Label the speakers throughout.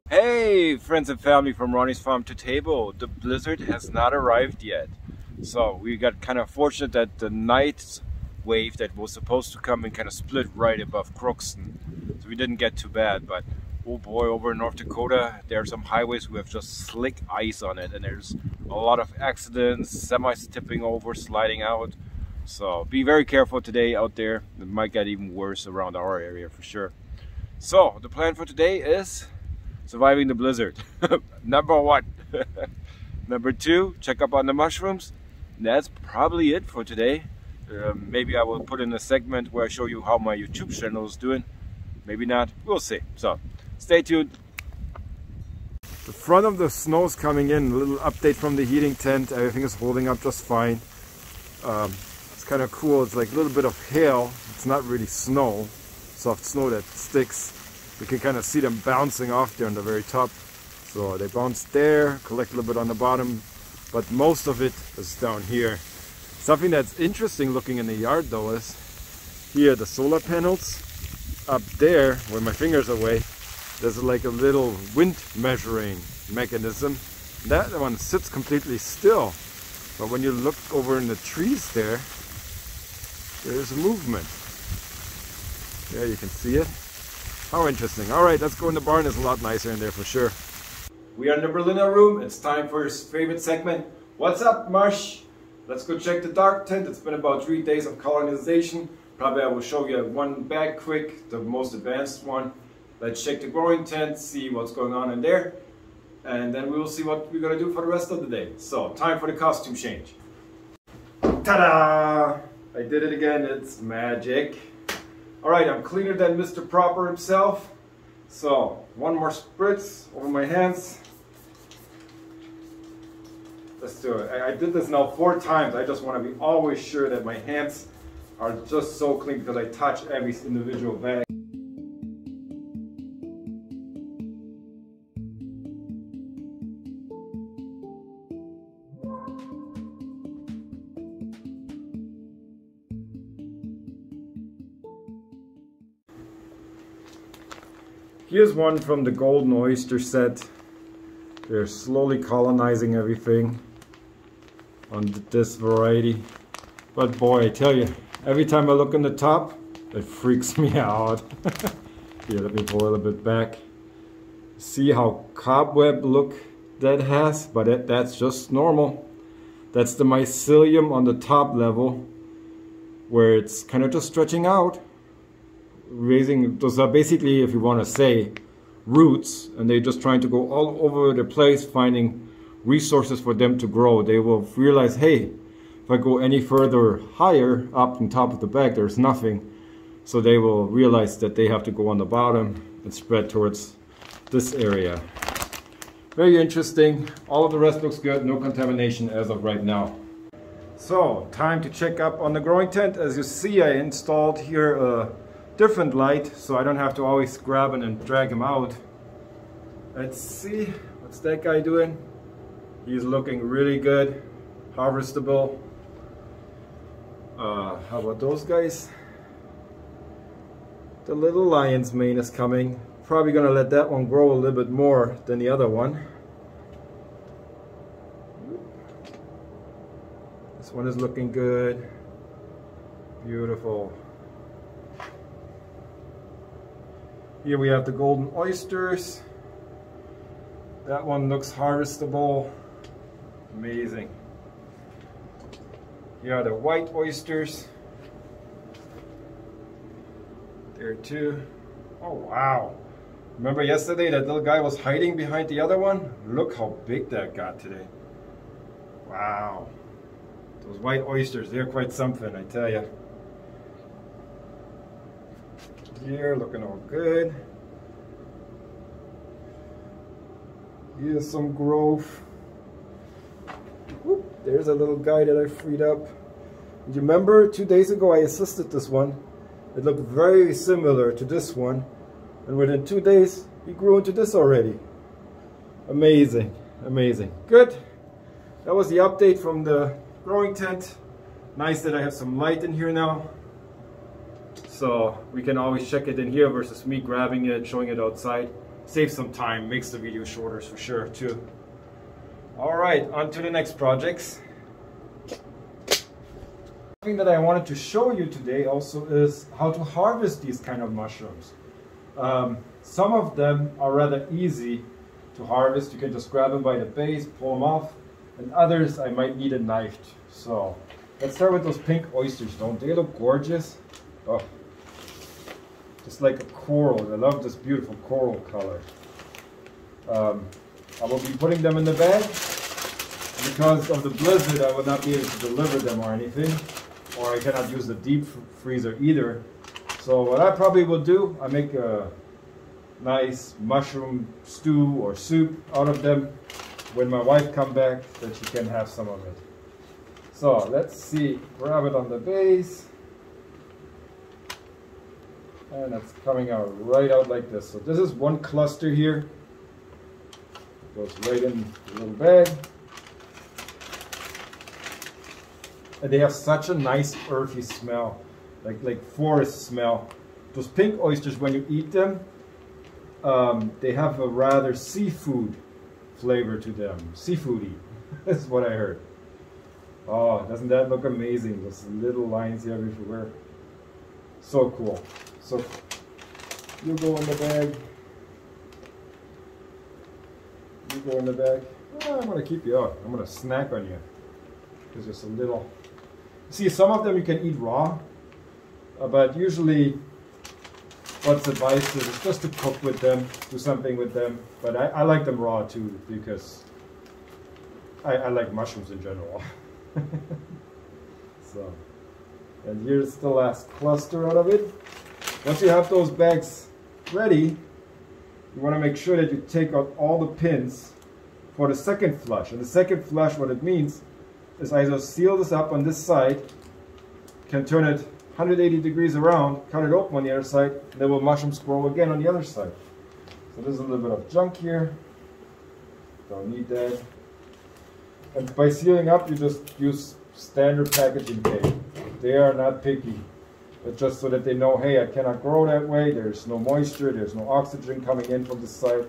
Speaker 1: Hey friends and family from Ronny's Farm to Table. The blizzard has not arrived yet. So we got kind of fortunate that the night wave that was supposed to come and kind of split right above Crookston. So we didn't get too bad, but oh boy, over in North Dakota there are some highways who have just slick ice on it, and there's a lot of accidents, semis tipping over, sliding out. So be very careful today out there. It might get even worse around our area for sure. So the plan for today is surviving the blizzard. Number one. Number two, check up on the mushrooms. That's probably it for today. Maybe I will put in a segment where I show you how my YouTube channel is doing. Maybe not, we'll see. So stay tuned. The front of the snow is coming in. A little update from the heating tent. Everything is holding up just fine. It's kind of cool. It's like a little bit of hail. It's not really snow, soft snow that sticks. We can kind of see them bouncing off there on the very top. So they bounce there, collect a little bit on the bottom, but most of it is down here. Something that's interesting looking in the yard though is here the solar panels. Up there, where my fingers are away, there's like a little wind measuring mechanism. That one sits completely still. But when you look over in the trees there, there's movement. There you can see it. How interesting. Alright, let's go in the barn. It's a lot nicer in there for sure. We are in the Berliner room. It's time for his favorite segment. What's up, Marsh? Let's go check the dark tent. It's been about 3 days of colonization. Probably I will show you one bag quick, the most advanced one. Let's check the growing tent, see what's going on in there. And then we will see what we're going to do for the rest of the day. So, time for the costume change. Ta-da! I did it again. It's magic. Alright, I'm cleaner than Mr. Proper himself. So, one more spritz over my hands. Let's do it. I did this now 4 times. I just want to be always sure that my hands are just so clean because I touch every individual bag. Here's one from the golden oyster set. They're slowly colonizing everything on this variety. But boy, I tell you, every time I look on the top, it freaks me out. Here, let me pull a little bit back. See how cobweb look that has? But that's just normal. That's the mycelium on the top level, where it's kind of just stretching out. Raising, those are basically, if you want to say, roots, and they're just trying to go all over the place finding resources for them to grow. They will realize, hey, if I go any further higher up on top of the bag, there's nothing. So they will realize that they have to go on the bottom and spread towards this area. Very interesting. All of the rest looks good. No contamination as of right now. So, time to check up on the growing tent. As you see, I installed here a different light, so I don't have to always grab it and drag him out. Let's see, what's that guy doing? He's looking really good, harvestable. How about those guys? The little lion's mane is coming. Probably gonna let that one grow a little bit more than the other one. This one is looking good. Beautiful. Here we have the golden oysters. That one looks harvestable. Amazing. Here are the white oysters. There too. Oh wow. Remember yesterday that little guy was hiding behind the other one? Look how big that got today. Wow. Those white oysters, they're quite something, I tell you. Here, looking all good. Here's some growth. Whoop, there's a little guy that I freed up. And you remember 2 days ago I assisted this one. It looked very similar to this one. And within 2 days, he grew into this already. Amazing, amazing. Good. That was the update from the growing tent. Nice that I have some light in here now. So we can always check it in here versus me grabbing it, showing it outside. Save some time, makes the video shorter for sure too. All right, on to the next projects. Something that I wanted to show you today also is how to harvest these kind of mushrooms. Some of them are rather easy to harvest. You can just grab them by the base, pull them off, and others I might need a knife. So let's start with those pink oysters. Don't they look gorgeous? Oh, just like a coral. I love this beautiful coral color. I will be putting them in the bag. Because of the blizzard, I will not be able to deliver them or anything, or I cannot use the deep freezer either. So what I probably will do, I make a nice mushroom stew or soup out of them when my wife comes back, that she can have some of it. So let's see, grab it on the base, and it's coming out right out like this. So this is one cluster here, goes right in the little bag. And they have such a nice earthy smell, like forest smell. Those pink oysters, when you eat them, they have a rather seafood flavor to them. Seafoody, that's what I heard. Oh, doesn't that look amazing? Those little lines here everywhere. So cool. So you go in the bag. You go in the bag. Oh, I'm gonna keep you out. I'm gonna snack on you. There's just a little. See, some of them you can eat raw, but usually what's advised is just to cook with them, do something with them. But I like them raw too, because I like mushrooms in general. So, and here's the last cluster out of it. Once you have those bags ready, you want to make sure that you take out all the pins for the second flush. And the second flush, what it means is I just seal this up on this side, can turn it 180 degrees around, cut it open on the other side, and then will mushrooms grow again on the other side. So there's a little bit of junk here. Don't need that. And by sealing up, you just use standard packaging tape. They are not picky. It's just so that they know, hey, I cannot grow that way. There's no moisture, there's no oxygen coming in from this side.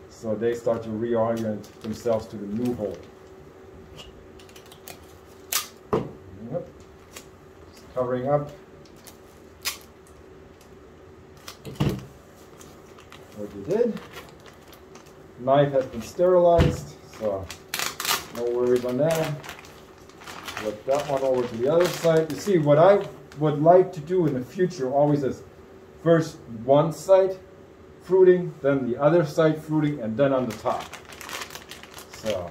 Speaker 1: So they start to reorient themselves to the new hole. Yep. Just covering up what you did. Knife has been sterilized, so no worries on that. Flip that one over to the other side. You see, what I would like to do in the future always is first one side fruiting, then the other side fruiting, and then on the top. So.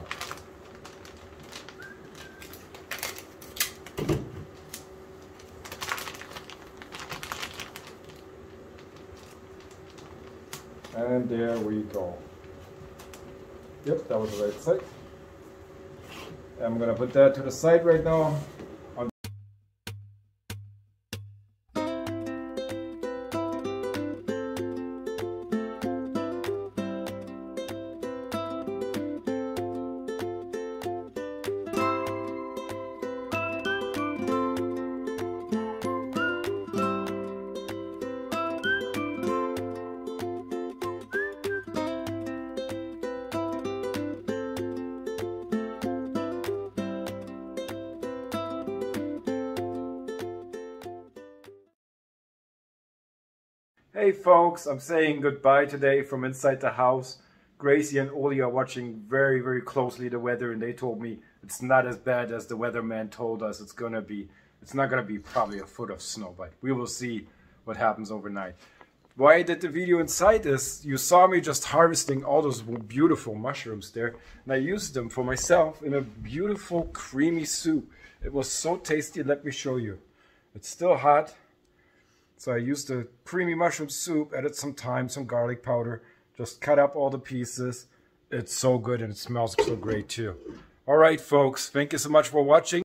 Speaker 1: And there we go. Yep, that was the right side. I'm going to put that to the side right now. Hey folks, I'm saying goodbye today from inside the house. Gracie and Oli are watching very, very closely the weather, and they told me it's not as bad as the weatherman told us it's gonna be. It's not gonna be probably a foot of snow, but we will see what happens overnight. Why I did the video inside is you saw me just harvesting all those beautiful mushrooms there, and I used them for myself in a beautiful creamy soup. It was so tasty. Let me show you. It's still hot. So I used a creamy mushroom soup, added some thyme, some garlic powder, just cut up all the pieces. It's so good and it smells so great too. All right, folks, thank you so much for watching.